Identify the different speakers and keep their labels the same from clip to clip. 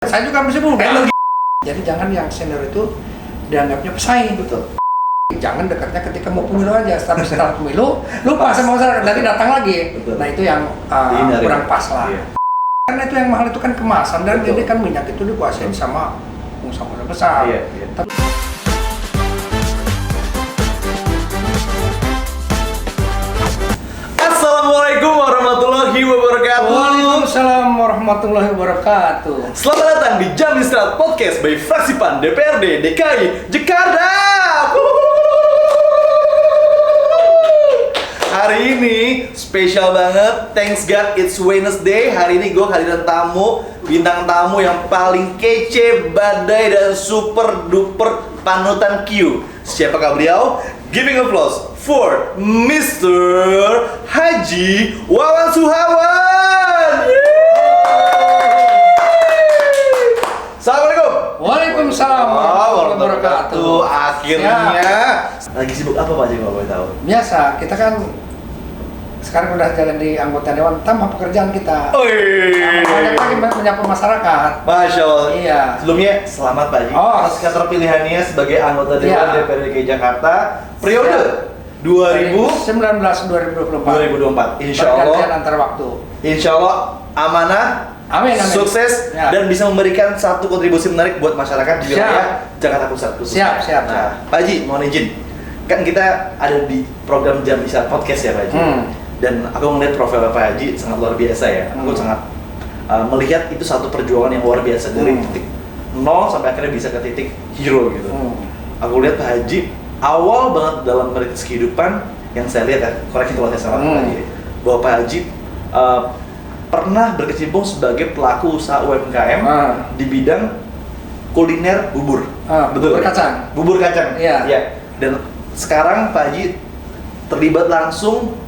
Speaker 1: Saya juga masih muda. Jadi jangan yang senior itu dianggapnya pesaing.
Speaker 2: Betul.
Speaker 1: Jangan dekatnya ketika mau pemilu aja, tapi setelah pemilu lupa sama masyarakat, nanti datang lagi.
Speaker 2: Betul.
Speaker 1: Nah itu yang kurang pas lah.
Speaker 2: Iya.
Speaker 1: Karena itu yang mahal itu kan kemasan, dan
Speaker 2: Betul.
Speaker 1: ini kan minyak itu dikuasain sama pengusaha besar.
Speaker 2: Iya, iya.
Speaker 1: Tapi
Speaker 2: Assalamualaikum warahmatullahi wabarakatuh.
Speaker 1: Waalaikumsalam warahmatullahi wabarakatuh.
Speaker 2: Selamat datang di Jam Istirahat Podcast by Fraksi PAN DPRD DKI Jakarta. Hari ini spesial banget, thanks God it's Wednesday. Hari ini gue kehadiran tamu, bintang tamu yang paling kece, badai, dan super duper panutan Q. Siapakah beliau? Giving applause for Mr. Haji Wawan Suhawan. Assalamualaikum.
Speaker 1: Waalaikumsalam warahmatullahi wabarakatuh.
Speaker 2: Akhirnya lagi sibuk apa Pak Haji kalau boleh tahu?
Speaker 1: Biasa, kita kan sekarang udah jalan di anggota dewan, tambah pekerjaan kita. Banyak lagi menyapa masyarakat.
Speaker 2: Masya Allah.
Speaker 1: Iya.
Speaker 2: Sebelumnya selamat Pak Haji
Speaker 1: Oh.
Speaker 2: atas keterpilihannya sebagai anggota Dewan
Speaker 1: Iya.
Speaker 2: DPRD DKI Jakarta periode
Speaker 1: 2019-2024.
Speaker 2: 2024. Insya Allah.
Speaker 1: Pergantian antar waktu.
Speaker 2: Insya Allah amanah,
Speaker 1: Amin, amin.
Speaker 2: sukses,
Speaker 1: Ya.
Speaker 2: dan bisa memberikan satu kontribusi menarik buat masyarakat di
Speaker 1: Siap.
Speaker 2: wilayah Jakarta Pusat khususnya.
Speaker 1: Siap.
Speaker 2: Nah, Pak Haji, mohon izin. Kan kita ada di program Jam Istirahat Podcast ya Pak Haji. Dan aku melihat profil Pak Haji sangat luar biasa ya. Aku sangat melihat itu satu perjuangan yang luar biasa dari titik 0 sampai akhirnya bisa ke titik hero gitu. Aku lihat Pak Haji awal banget dalam merintis kehidupan yang saya lihat ya, koreksi kalau saya salah Pak Haji, bahwa Pak Haji pernah berkecimpung sebagai pelaku usaha UMKM di bidang kuliner bubur.
Speaker 1: Bubur kacang.
Speaker 2: Bubur kacang.
Speaker 1: Iya.
Speaker 2: Ya. Dan sekarang Pak Haji terlibat langsung,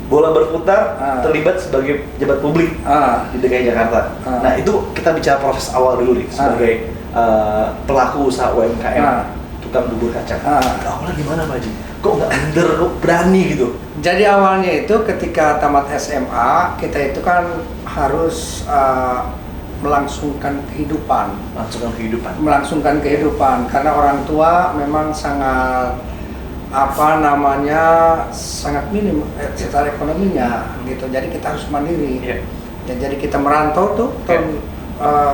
Speaker 2: bola berputar, terlibat sebagai pejabat publik di DKI Jakarta. Nah itu kita bicara proses awal dulu nih sebagai pelaku usaha UMKM, tukang bubur kacang. Awalnya gimana Pak Haji? Kok nggak minder, kok berani gitu?
Speaker 1: Jadi awalnya itu ketika tamat SMA, kita itu kan harus melangsungkan kehidupan. Melangsungkan kehidupan karena orang tua memang sangat sangat minim secara ekonominya gitu. Jadi kita harus mandiri.
Speaker 2: Yeah.
Speaker 1: Ya, jadi kita merantau tuh tahun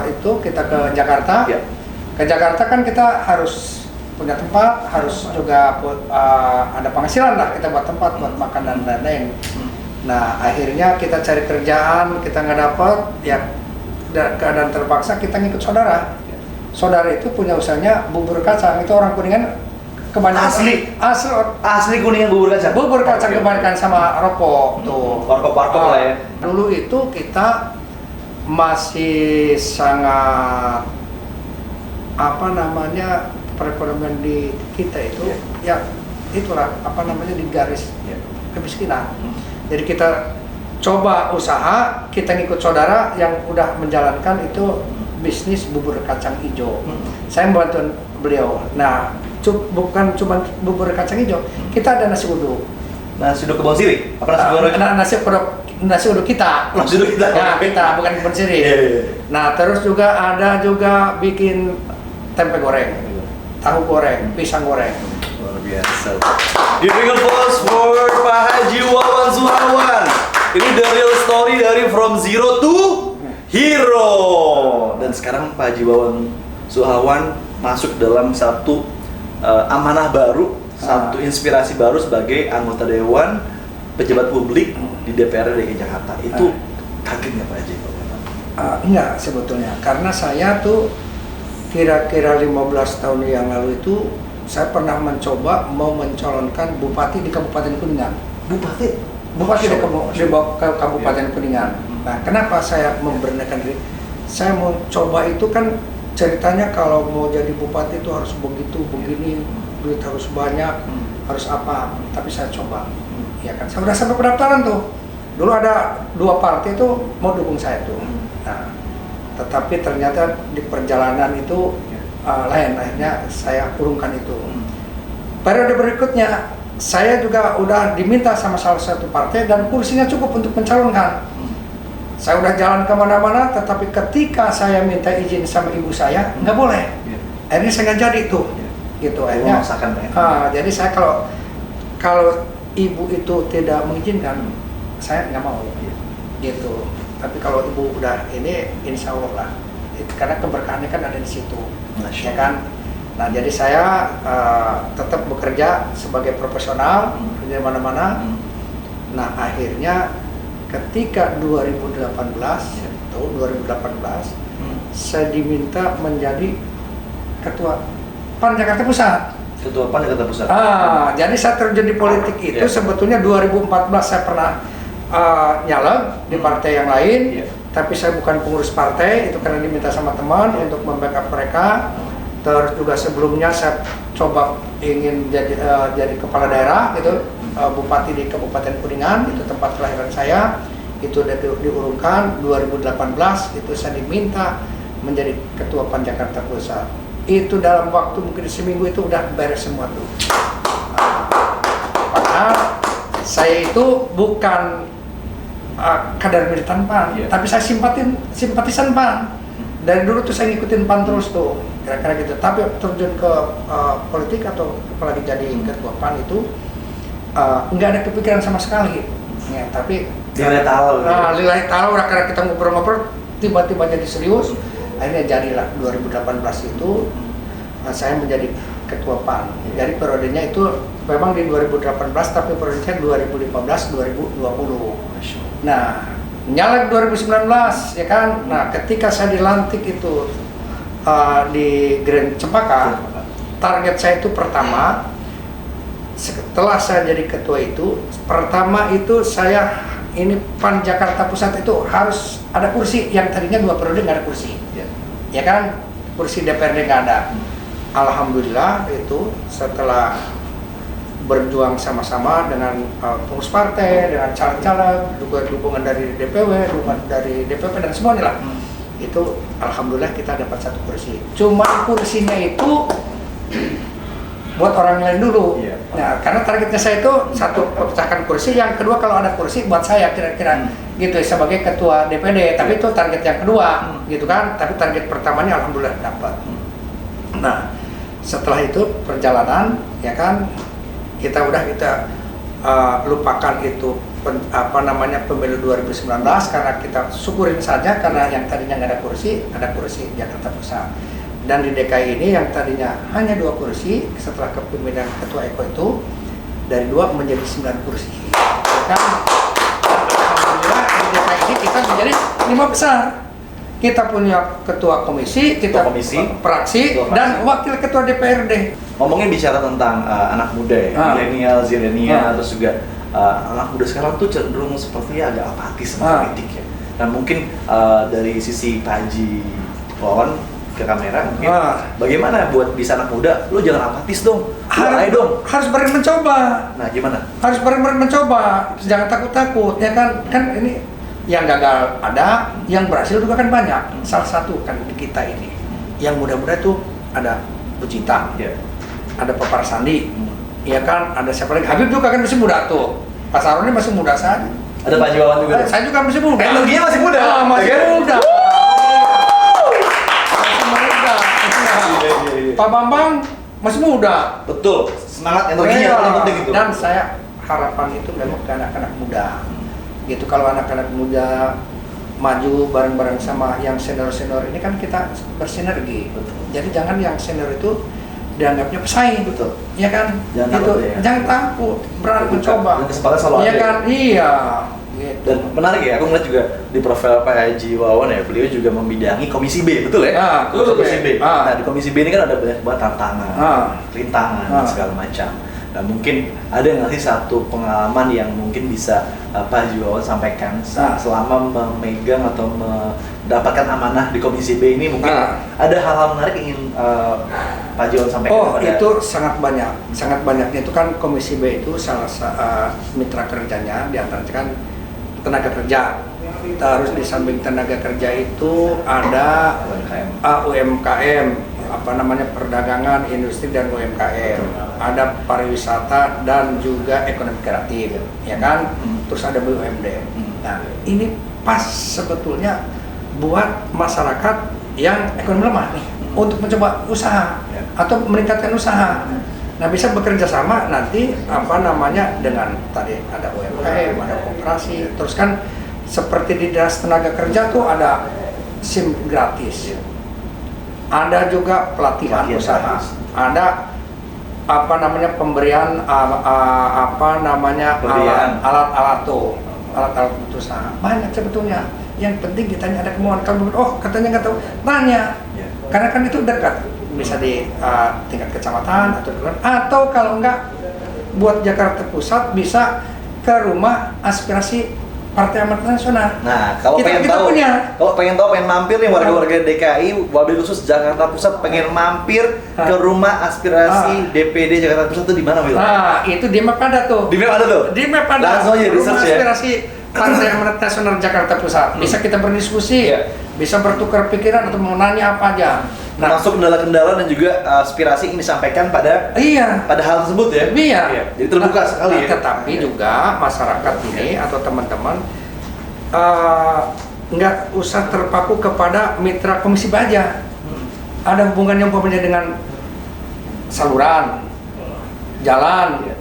Speaker 1: itu kita ke Jakarta.
Speaker 2: Yeah.
Speaker 1: Ke Jakarta kan kita harus punya tempat, harus juga ada penghasilan lah, kita buat tempat buat makan dan lain-lain. Nah akhirnya kita cari kerjaan, kita nggak dapat, ya keadaan terpaksa kita ngikut saudara. Saudara itu punya usahanya bubur kacang, itu orang Kuningan kebanyakan asli
Speaker 2: Kuningan bubur kacang.
Speaker 1: Bubur kacang kebanyakan sama rokok tuh.
Speaker 2: Warkop lah ya.
Speaker 1: Dulu itu kita masih sangat perekonomian di kita itu ya itulah di garis kemiskinan. Jadi kita coba usaha, kita ngikut saudara yang udah menjalankan itu bisnis bubur kacang hijau. Saya membantu beliau. Nah, bukan cuma bubur kacang hijau, kita ada nasi uduk.
Speaker 2: Nasi uduk kebun sirih? Apa nasi uduk?
Speaker 1: Nasi uduk kita.
Speaker 2: Nasi uduk kita.
Speaker 1: Ya, kita bukan kebun sirih.
Speaker 2: Yeah.
Speaker 1: Nah, terus juga ada bikin tempe goreng, tahu goreng, pisang goreng.
Speaker 2: Luar biasa. Giving applause for Pak Haji Wawan Suhawan. Ini the real story dari from zero to hero. Dan sekarang Pak Haji Wawan Suhawan masuk dalam satu amanah baru, satu inspirasi baru sebagai anggota dewan pejabat publik di DPRD DKI Jakarta. Itu kaget nggak Pak Haji?
Speaker 1: Enggak sebetulnya, karena saya tuh kira-kira 15 tahun yang lalu itu saya pernah mencoba mau mencalonkan bupati di Kabupaten Kuningan. Bupati di Kabupaten Kuningan. Nah, kenapa saya memberanikan diri? Saya mau coba itu kan ceritanya kalau mau jadi bupati itu harus begitu, begini, duit harus banyak, harus apa. Tapi saya coba, ya kan. Saya udah sampai pendaftaran tuh. Dulu ada 2 partai itu mau dukung saya tuh. Nah, tetapi ternyata di perjalanan itu lain, akhirnya saya urungkan itu. Periode berikutnya saya juga udah diminta sama salah satu partai dan kursinya cukup untuk mencalonkan. Saya udah jalan kemana-mana, tetapi ketika saya minta izin sama ibu saya, nggak boleh. Akhirnya saya nggak jadi tuh, gitu. Akhirnya, jadi saya kalau ibu itu tidak mengizinkan, saya nggak mau, gitu. Tapi kalau ibu udah ini, insya Allah lah. Karena keberkahannya kan ada di situ, ya kan. Nah, jadi saya tetap bekerja sebagai profesional di mana-mana. Nah, akhirnya ketika 2018, saya diminta menjadi ketua PAN Jakarta Pusat.
Speaker 2: Ketua PAN Jakarta Pusat.
Speaker 1: Jadi saya terjun di politik itu sebetulnya 2014 saya pernah nyalek di partai yang lain, tapi saya bukan pengurus partai, itu karena diminta sama teman untuk membackup mereka. Terus juga sebelumnya saya coba ingin jadi kepala daerah gitu, bupati di Kabupaten Kuningan, itu tempat kelahiran saya. Itu diurungkan 2018, itu saya diminta menjadi ketua PAN Jakarta Pusat. Itu dalam waktu mungkin seminggu itu udah beres semua tuh. Padahal saya itu bukan kader militan PAN, tapi saya simpatisan PAN. Dari dulu tuh saya ngikutin PAN terus tuh, kira-kira gitu. Tapi terjun ke politik atau apalagi jadi ketua PAN itu nggak ada kepikiran sama sekali. Ya, tapi
Speaker 2: lillahi ta'ala.
Speaker 1: Lillahi ta'ala, karena kita ngobrol-ngobrol tiba-tiba jadi serius. Akhirnya jadilah 2018 itu saya menjadi ketua PAN. Jadi periodenya itu memang di 2018, tapi periodenya 2015-2020. Nah, nyalek 2019 ya kan. Nah, ketika saya dilantik itu di Grand Cempaka, target saya itu pertama, setelah saya jadi ketua itu, pertama itu saya ini PAN Jakarta Pusat itu harus ada kursi, yang tadinya 2 periode nggak ada kursi, ya kan, kursi DPRD nggak ada. Alhamdulillah itu setelah berjuang sama-sama dengan pengurus partai, dengan caleg-caleg, juga dukungan dari DPW, dukungan dari DPP dan semuanya lah. Itu alhamdulillah kita dapat 1 kursi. Cuma kursinya itu buat orang lain dulu. Nah, karena targetnya saya itu 1 pecahkan kursi, yang kedua kalau ada kursi buat saya kira-kira gitu sebagai ketua DPD. Tapi itu target yang kedua, gitu kan. Tapi target pertamanya alhamdulillah dapat. Nah, setelah itu perjalanan, ya kan, kita lupakan itu pemilu 2019, karena kita syukurin saja karena yang tadinya nggak ada kursi Jakarta Pusat. Dan di DKI ini yang tadinya hanya 2 kursi, setelah kepemimpinan Ketua Eko itu dari 2 menjadi 9 kursi. Ya kan? Alhamdulillah di DKI ini kita menjadi 5 besar. Kita punya ketua komisi, praksi, dan wakil ketua DPRD.
Speaker 2: Ngomongin bicara tentang anak muda ya, milenial, zilenial, terus juga anak muda sekarang tuh cenderung sepertinya agak apatis sama politik ya. Dan mungkin dari sisi Pak Haji Wawan ke kamera mungkin bagaimana buat bisa anak muda, lu jangan apatis dong,
Speaker 1: harus berani mencoba.
Speaker 2: Nah, gimana?
Speaker 1: Harus berani mencoba, jangan takut-takut, ya kan ini yang gagal ada, yang berhasil juga kan banyak. Salah satu kan di kita ini yang muda-muda tuh ada Bucita, ada Papar Sandi, ya kan, ada siapa lagi, Habib juga kan masih muda tuh, Pak Saroni masih muda saja,
Speaker 2: ada Pak Wawan juga.
Speaker 1: Saya juga masih muda.
Speaker 2: Energinya masih muda.
Speaker 1: Masih muda. Pak Bambang masih muda.
Speaker 2: Betul, semangat energinya paling penting itu.
Speaker 1: Dan saya harapan itu memang ke anak-anak muda. Gitu, kalau anak-anak muda maju bareng-bareng sama yang senior-senior ini kan kita bersinergi.
Speaker 2: Betul.
Speaker 1: Jadi jangan yang senior itu dianggapnya pesaing.
Speaker 2: Betul.
Speaker 1: Ya kan? Jangan takut, berani mencoba.
Speaker 2: Dan kesempatan selalu ada.
Speaker 1: Ya kan? Iya. Gitu.
Speaker 2: Dan menarik ya, aku ngeliat juga di profil Pak Haji Wawan ya, beliau juga membidangi Komisi B, betul ya? Komisi B. Nah, di Komisi B ini kan ada banyak banget tantangan, rintangan, dan segala macam. Nah, mungkin ada nggak sih satu pengalaman yang mungkin bisa Pak Haji Wawan sampaikan selama memegang atau mendapatkan amanah di Komisi B ini, mungkin ada hal-hal menarik ingin Pak Haji Wawan sampaikan?
Speaker 1: Oh, itu sangat banyaknya. Itu kan Komisi B itu salah mitra kerjanya, diantaranya kan tenaga kerja. Terus di samping tenaga kerja itu ada UMKM, perdagangan, industri dan UMKM, ada pariwisata dan juga ekonomi kreatif, ya kan, terus ada BUMD. Nah, ini pas sebetulnya buat masyarakat yang ekonomi lemah nih untuk mencoba usaha atau meningkatkan usaha. Nah, bisa bekerja sama nanti dengan tadi ada UMKM, ada koperasi, terus kan seperti di dinas tenaga kerja tuh ada SIM gratis, ada juga pelatihan usaha, ada pemberian alat-alat usaha, banyak sebetulnya. Yang penting kitanya ada kemauan. Kalau katanya nggak tahu, tanya, karena kan itu dekat, bisa di tingkat kecamatan atau kalau nggak buat Jakarta Pusat bisa ke rumah aspirasi Partai Amanat Nasional.
Speaker 2: Nah, kalau pengen mampir nih warga-warga DKI, wabil khusus Jakarta Pusat pengen mampir ke rumah aspirasi DPD Jakarta Pusat itu di mana, Wil?
Speaker 1: Nah, itu di Mapada tuh.
Speaker 2: Di Mapada tuh?
Speaker 1: Di Mapada.
Speaker 2: Langsung aja
Speaker 1: rumah
Speaker 2: research
Speaker 1: aspirasi Partai Amanat Nasional Jakarta Pusat. Bisa kita berdiskusi, bisa bertukar pikiran atau mau nanya apa aja.
Speaker 2: Nah, masuk kendala-kendala dan juga aspirasi yang disampaikan pada hal tersebut ya.
Speaker 1: Iya.
Speaker 2: Jadi terbuka sekali ya.
Speaker 1: Tetapi juga masyarakat ini atau teman-teman nggak usah terpaku kepada mitra komisi baja. Ada hubungannya umpamanya dengan saluran, jalan,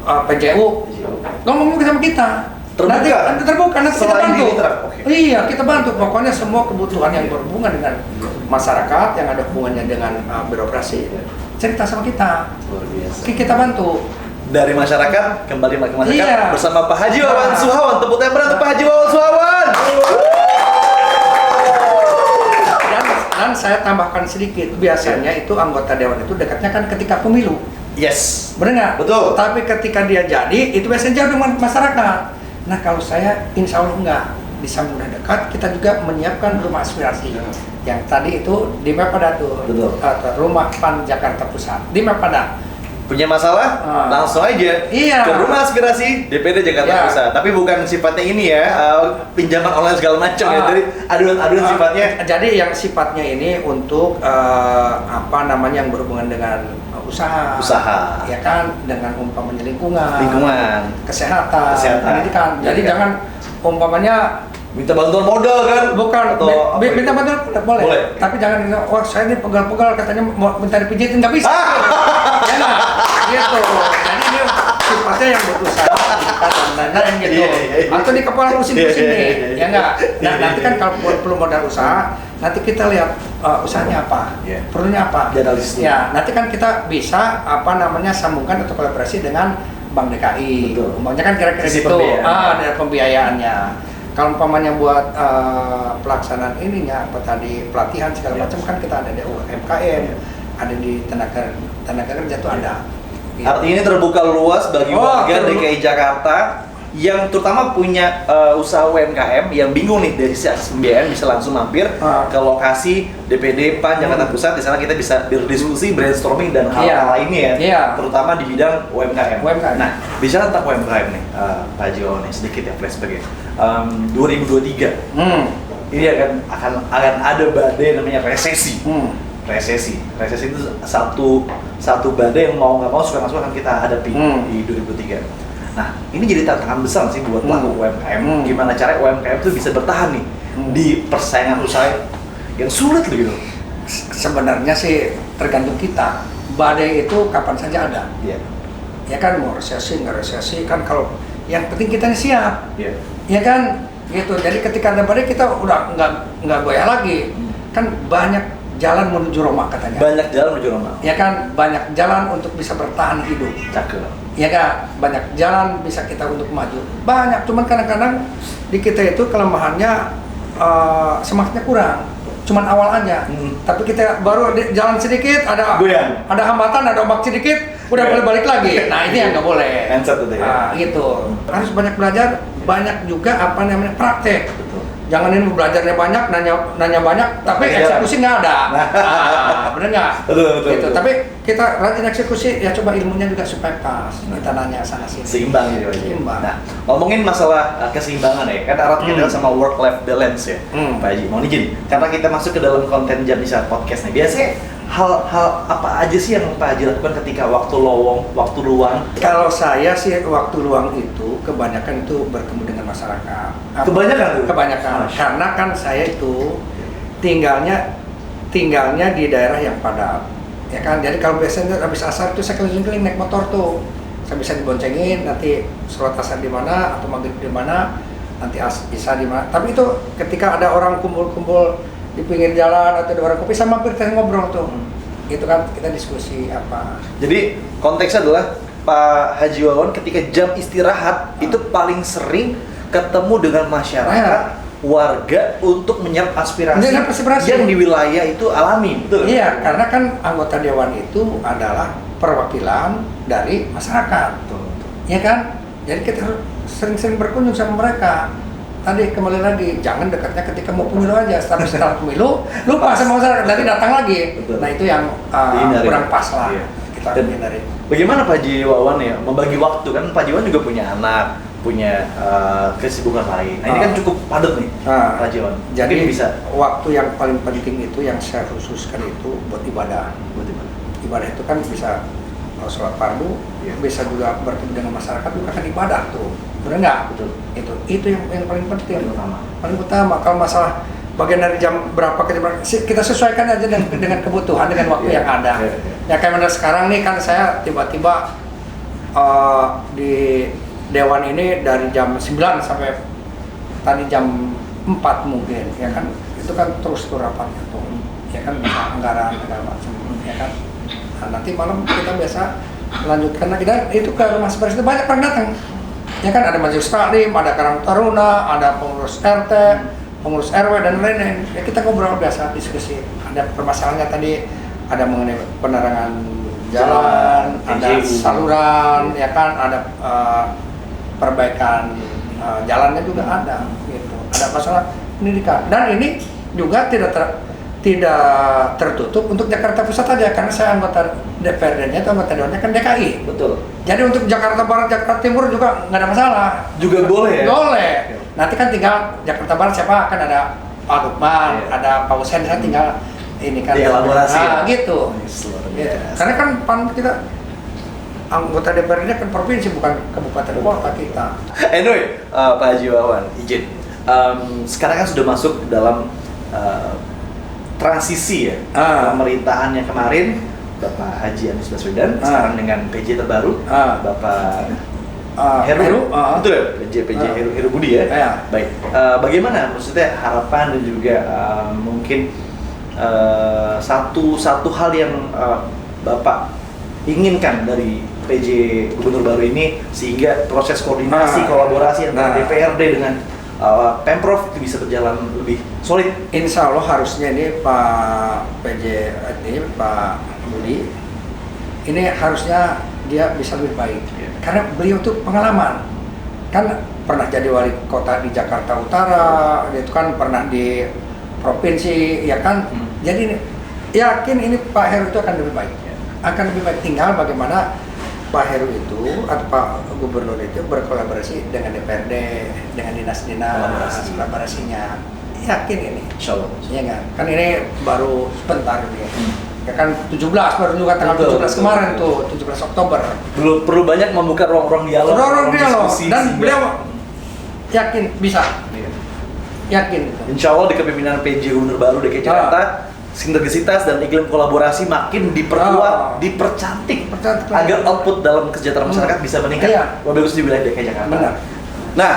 Speaker 1: PJU. Ngomong sama kita. Nanti terbuka, nanti kita bantu. Iya, kita bantu. Pokoknya semua kebutuhan yang berhubungan dengan masyarakat, yang ada hubungannya dengan birokrasi, cerita sama kita.
Speaker 2: Luar biasa.
Speaker 1: Kita bantu.
Speaker 2: Dari masyarakat kembali ke masyarakat bersama Pak Haji Wawan Suhawan. Tepuk tangan untuk Pak Haji Wawan Suhawan.
Speaker 1: Dan saya tambahkan sedikit, biasanya itu anggota dewan itu dekatnya kan ketika pemilu.
Speaker 2: Yes.
Speaker 1: Benar nggak?
Speaker 2: Betul.
Speaker 1: Tapi ketika dia jadi, itu biasanya jauh dengan masyarakat. Nah, kalau saya insya Allah enggak, bisa mudah dekat, kita juga menyiapkan rumah aspirasi. Yang tadi itu di Mapada tuh.
Speaker 2: Betul.
Speaker 1: Rumah PAN Jakarta Pusat di Mapada.
Speaker 2: Punya masalah, langsung aja ke rumah aspirasi DPD Jakarta Pusat. Tapi bukan sifatnya ini ya, pinjaman online segala macam ya, dari aduan-aduan sifatnya.
Speaker 1: Jadi yang sifatnya ini untuk yang berhubungan dengan usaha,
Speaker 2: ya
Speaker 1: kan, dengan umpamanya lingkungan, kesehatan, pendidikan. Jadi jangan umpamanya
Speaker 2: minta bantuan modal kan?
Speaker 1: Bukan, minta bantuan boleh. Tapi jangan, saya ini pegal-pegal katanya mau minta dipijitin, nggak bisa. Ya nggak? Gitu. Jadi ini sifatnya yang berusaha, dan gitu. Atau di kepala pusing-pusing nih, ya nggak? Nah, nanti kan kalau perlu modal usaha, nanti kita lihat usahanya apa, perlunya apa. Ya, nanti kan kita bisa sambungkan atau kolaborasi dengan Bank DKI. Umpamanya kan kira-kira gitu, dari pembiayaannya. Kalau umpamanya buat pelaksanaan ininya, pelatihan segala macam kan kita ada di UMKM, ada di tenaga kerja tuh ada.
Speaker 2: Gitu. Artinya ini terbuka luas bagi warga DKI Jakarta yang terutama punya usaha UMKM yang bingung nih dari sisi akses pembiayaan, bisa langsung mampir ke lokasi DPD PAN Jakarta Pusat. Di sana kita bisa berdiskusi, brainstorming dan hal-hal lainnya ya, terutama di bidang UMKM. Nah, bicara tentang UMKM nih, Pak Jo nih, sedikit ya flashback ya. 2023 ini akan ada badai namanya resesi. Resesi itu satu badai yang mau nggak mau suka akan kita hadapi di 2023. Nah, ini jadi tantangan besar sih buat pelaku UMKM. Gimana cara UMKM itu bisa bertahan nih di persaingan usaha yang sulit gitu?
Speaker 1: Sebenarnya sih tergantung kita. Badai itu kapan saja ada. Ya kan, mau resesi nggak resesi kan, kalau yang penting kita siap. Ya kan, gitu. Jadi ketika ada badai kita udah nggak goyah lagi. Kan banyak jalan menuju Roma katanya.
Speaker 2: Banyak jalan menuju Roma.
Speaker 1: Ya kan, banyak jalan untuk bisa bertahan hidup.
Speaker 2: Cakep.
Speaker 1: Ya kan, banyak jalan bisa kita untuk maju. Banyak, cuman kadang-kadang di kita itu kelemahannya semangatnya kurang. Cuman awal aja. Tapi kita baru jalan sedikit ada hambatan, ada ombak sedikit, udah boleh balik lagi. Nah, ini yang nggak boleh.
Speaker 2: Mindset itu ya.
Speaker 1: Gitu. Harus banyak belajar, banyak juga praktek. Jangan ini belajarnya banyak, nanya banyak, tapi eksekusi nggak ada. Bener nggak?
Speaker 2: Betul.
Speaker 1: Gitu. Tapi kita rajin eksekusi, ya coba ilmunya juga supaya pas. Kita nanya sana sini.
Speaker 2: Seimbang gitu.
Speaker 1: Seimbang.
Speaker 2: Nah, ngomongin masalah keseimbangan ya, kan erat kita sama work-life balance ya, Pak Haji. Mohon izin, karena kita masuk ke dalam konten Jam Istirahat Podcast nih. Biasanya hal-hal apa aja sih yang Pak Haji lakukan ketika waktu luang?
Speaker 1: Kalau saya sih waktu luang itu kebanyakan itu bertemu dengan masyarakat.
Speaker 2: Kebanyakan tuh?
Speaker 1: Kebanyakan. Karena kan saya itu tinggalnya di daerah yang padat. Ya kan, jadi kalau biasanya habis asar tuh saya keliling-keliling naik motor tuh. Saya bisa diboncengin, nanti sholat asar di mana atau maghrib di mana, nanti isya di mana. Tapi itu ketika ada orang kumpul-kumpul di pinggir jalan atau di warung kopi, saya mampir kita ngobrol tuh. Gitu kan, kita diskusi apa.
Speaker 2: Jadi konteksnya adalah Pak Haji Wawan ketika jam istirahat itu paling sering ketemu dengan masyarakat, warga untuk menyerap aspirasi yang di wilayah itu alami, betul?
Speaker 1: Iya, karena kan anggota dewan itu adalah perwakilan dari masyarakat, ya kan? Jadi kita harus sering-sering berkunjung sama mereka. Tadi kembali lagi, jangan dekatnya ketika mau pemilu aja, tapi setelah pemilu lupa sama masyarakat, nanti datang lagi.
Speaker 2: Betul.
Speaker 1: Nah itu yang kurang pas lah. Iya. Kita hindari.
Speaker 2: Bagaimana Pak Haji Wawan ya membagi waktu, kan Pak Haji Wawan juga punya anak, punya kesibukan lain. Nah ini kan cukup padat nih Pak Haji Wawan.
Speaker 1: Jadi
Speaker 2: bisa
Speaker 1: waktu yang paling penting itu yang saya khususkan itu buat ibadah. Ibadah itu kan bisa sholat fardu, bisa juga bertemu dengan masyarakat, juga kan ibadah tuh, benar nggak?
Speaker 2: Betul.
Speaker 1: Itu yang paling penting, paling utama. Kalau masalah bagian dari jam berapa kita sesuaikan aja dengan kebutuhan, dengan waktu yang ada. Ya kayak mana sekarang nih kan saya tiba-tiba di dewan ini dari jam 9 sampai tadi jam 4 mungkin, ya kan? Itu kan terus tuh rapatnya tuh, ya kan, anggaran segala macam, ya kan? Nah, nanti malam kita biasa lanjutkan lagi, dan itu ke rumah seperti itu banyak orang datang, ya kan, ada majelis taklim, ada karang taruna, ada pengurus RT, pengurus RW dan lain-lain. Ya kita ngobrol biasa, diskusi. Ada permasalahannya tadi, ada mengenai penerangan jalan, ada saluran, ya kan, ada perbaikan jalannya juga ada, gitu. Ada masalah pendidikan, dan ini juga tidak tertutup untuk Jakarta Pusat aja, karena saya anggota DPRD-nya atau anggota dewannya kan DKI.
Speaker 2: Betul.
Speaker 1: Jadi untuk Jakarta Barat, Jakarta Timur juga nggak ada masalah.
Speaker 2: Juga boleh ya?
Speaker 1: Boleh. Nanti kan tinggal Jakarta Barat siapa, kan ada Pak Lukman, ada Pak Hussein, saya tinggal ini kan.
Speaker 2: Elaborasi.
Speaker 1: Nah, gitu. Gitu. Karena kan kita anggota DPRD kan provinsi, bukan kabupaten kota kita.
Speaker 2: Anyway, Pak Haji Wawan, izin. Sekarang kan sudah masuk dalam transisi ya, pemerintahannya kemarin Bapak Haji Anies Baswedan, sekarang dengan PJ terbaru Bapak Heru, betul ya, PJ Heru Budi ya. Baik, bagaimana maksudnya harapan dan juga mungkin satu hal yang Bapak inginkan dari PJ Gubernur baru ini sehingga proses koordinasi kolaborasi antara DPRD dengan Pemprov itu bisa berjalan lebih solid.
Speaker 1: Insya Allah harusnya ini Pak PJ ini Pak Budi ini harusnya dia bisa lebih baik, karena beliau tuh pengalaman, kan pernah jadi wali kota di Jakarta Utara, dia itu kan pernah di provinsi, ya kan. Jadi yakin ini Pak Heru itu akan lebih baik, akan lebih baik. Tinggal bagaimana Pak Heru itu atau Pak Gubernur itu berkolaborasi dengan DPRD, dengan dinas-dinas kolaborasinya. Yakin ini,
Speaker 2: Insya Allah.
Speaker 1: Iya nggak? Kan ini baru sebentar ini. Ya kan 17 baru juga tanggal 17 kemarin tuh, 17 Oktober.
Speaker 2: Belum perlu banyak membuka ruang-ruang dialog.
Speaker 1: Ruang dialog, dan beliau yakin bisa. Yakin.
Speaker 2: Insya Allah di kepemimpinan PJ Gubernur baru DKI Jakarta, sinergisitas dan iklim kolaborasi makin diperkuat, dipercantik agar output dalam kesejahteraan masyarakat bisa meningkat. Lebih khusus di wilayah DKI Jakarta.
Speaker 1: Benar.
Speaker 2: Nah,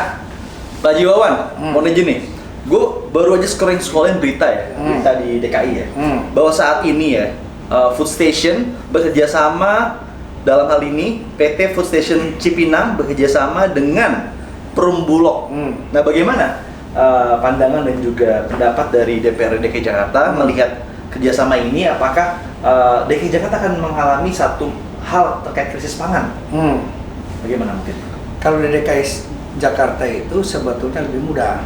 Speaker 2: Pak Haji Wawan, mau nanya nih, gue baru aja scrolling berita ya, berita di DKI ya, bahwa saat ini ya Food Station bekerja sama, dalam hal ini PT Food Station Cipinang bekerja sama dengan Perum Bulog. Nah, bagaimana pandangan dan juga pendapat dari DPRD DKI Jakarta melihat kerjasama ini? Apakah DKI Jakarta akan mengalami satu hal terkait krisis pangan? Bagaimana mungkin?
Speaker 1: Kalau di DKI Jakarta itu sebetulnya lebih mudah,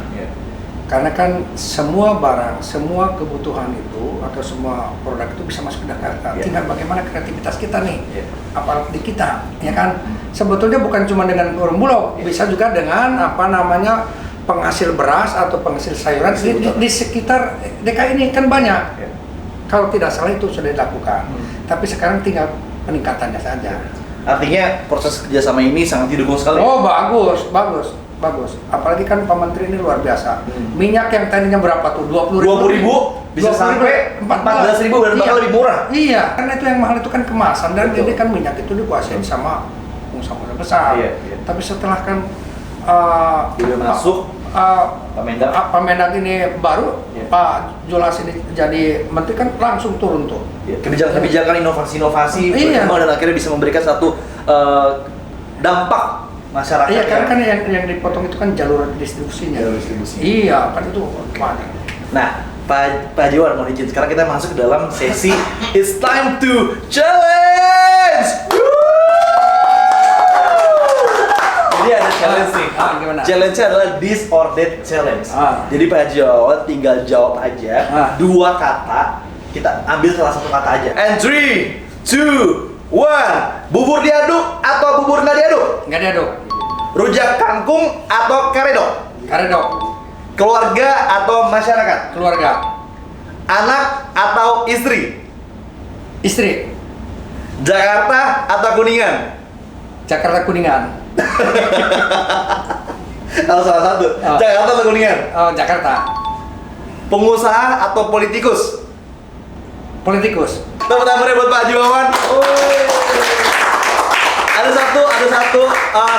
Speaker 1: karena kan semua barang, semua kebutuhan itu atau semua produk itu bisa masuk ke Jakarta. Tinggal bagaimana kreativitas kita nih, aparat di kita, ya kan? Sebetulnya bukan cuma dengan Perum Bulog, bisa juga dengan penghasil beras atau penghasil sayuran di sekitar DKI ini kan banyak. kalau tidak salah itu sudah dilakukan. Tapi sekarang tinggal peningkatannya saja.
Speaker 2: Artinya proses kerjasama ini sangat didukung sekali.
Speaker 1: Oh bagus. Apalagi kan Pak Menteri ini luar biasa. Minyak yang tadinya berapa tuh? 20.000
Speaker 2: bisa sampai 14.000 dan bahkan lebih murah.
Speaker 1: Iya, karena itu yang mahal itu kan kemasan dan ini kan minyak itu dikuasain sama pengusaha besar.
Speaker 2: Iya.
Speaker 1: Tapi setelah kan
Speaker 2: masuk
Speaker 1: Pak Mendak ini baru, Pak Julas ini jadi menteri kan langsung turun tuh.
Speaker 2: Kebijakan inovasi-inovasi dan akhirnya bisa memberikan satu dampak masyarakat.
Speaker 1: Iya, kan yang dipotong itu kan jalur distribusinya. Iya, kan itu.
Speaker 2: Nah, Pak Haji Wawan, mohon izin. Sekarang kita masuk ke dalam sesi It's Time to Challenge. Jadi ada challenge nih.
Speaker 1: Gimana?
Speaker 2: Challenge-nya adalah this or that challenge. Jadi Pak Haji Wawan tinggal jawab aja 2 kata. Kita ambil salah satu kata aja. And 3, 2, 1. Bubur diaduk atau bubur nggak diaduk?
Speaker 1: Nggak diaduk.
Speaker 2: Rujak kangkung atau karedok?
Speaker 1: Karedok.
Speaker 2: Keluarga atau masyarakat?
Speaker 1: Keluarga.
Speaker 2: Anak atau istri?
Speaker 1: Istri.
Speaker 2: Jakarta atau Kuningan?
Speaker 1: Jakarta Kuningan.
Speaker 2: Kalau salah satu. Jakarta atau Kuningan?
Speaker 1: Jakarta.
Speaker 2: Pengusaha atau politikus?
Speaker 1: Politikus.
Speaker 2: Tepuk tangannya buat Pak Haji Wawan. Ada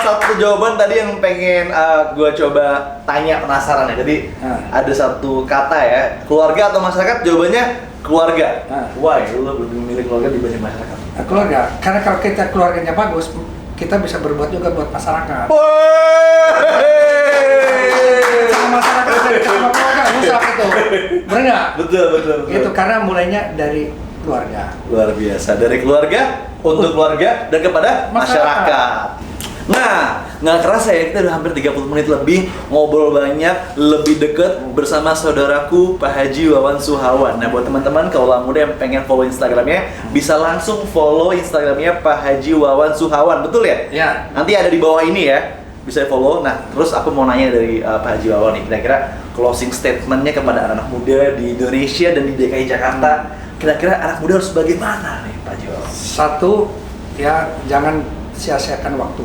Speaker 2: satu jawaban tadi yang pengen gue coba tanya, penasaran ya. Jadi ada satu kata ya, keluarga atau masyarakat, jawabannya keluarga. Why? Lu lebih memilih keluarga dibanding masyarakat?
Speaker 1: Keluarga, karena kalau kita keluarganya bagus, kita bisa berbuat juga buat masyarakat. Sama masyarakat sama keluarga, musak itu. Bener nggak?
Speaker 2: Betul.
Speaker 1: Itu karena mulainya dari keluarga.
Speaker 2: Luar biasa, dari keluarga untuk keluarga dan kepada masyarakat. Nah, nggak kerasa ya, kita udah hampir 30 menit lebih ngobrol banyak, lebih deket bersama saudaraku Pak Haji Wawan Suhawan. Nah, buat teman-teman kaula muda yang pengen follow Instagramnya, bisa langsung follow Instagramnya Pak Haji Wawan Suhawan, betul ya?
Speaker 1: Ya.
Speaker 2: Nanti ada di bawah ini ya, bisa follow. Nah, terus aku mau nanya dari Pak Haji Wawan nih, kira-kira closing statementnya kepada anak muda di Indonesia dan di DKI Jakarta. Kira-kira anak muda harus bagaimana nih Pak Haji Wawan?
Speaker 1: Satu, ya jangan sia-siakan waktu.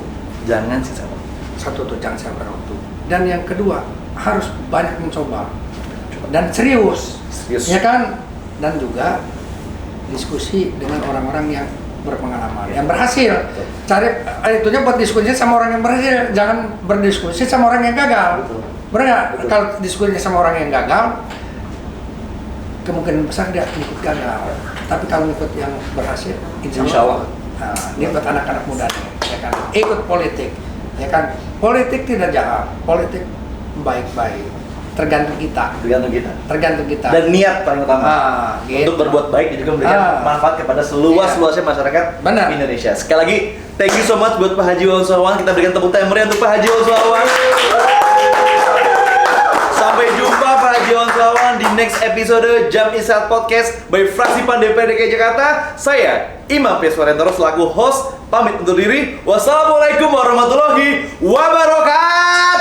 Speaker 2: Jangan sih sama.
Speaker 1: Satu tuh jangan sia-siakan waktu. Dan yang kedua, harus banyak mencoba dan serius. Ya kan? Dan juga diskusi dengan orang-orang yang berpengalaman, yang berhasil. Cari itunya buat diskusi sama orang yang berhasil, jangan berdiskusi sama orang yang gagal. Benar nggak? Kalau diskusinya sama orang yang gagal, kemungkinan besar dia ikut gagal. Tapi kalau ikut yang berhasil, insya Allah. Nah, ini buat anak-anak muda nih, ya kan? Ikut politik, ya kan? Politik tidak jahat, politik baik-baik. Tergantung kita. Dan
Speaker 2: niat paling utama.
Speaker 1: Gitu.
Speaker 2: Untuk berbuat baik dan juga memberikan manfaat kepada seluas-luasnya masyarakat Indonesia. Sekali lagi, thank you so much buat Pak Haji Wawan Suhawan. Kita berikan tepuk tangan meriah untuk Pak Haji Wawan Suhawan. Sampai jumpa Pak Haji Wawan Suhawan di next episode Jam Istirahat Podcast by Fraksi PAN DPRD DKI Jakarta. Saya Imam Peswarentoro selaku host pamit undur diri. Wassalamualaikum warahmatullahi wabarakatuh.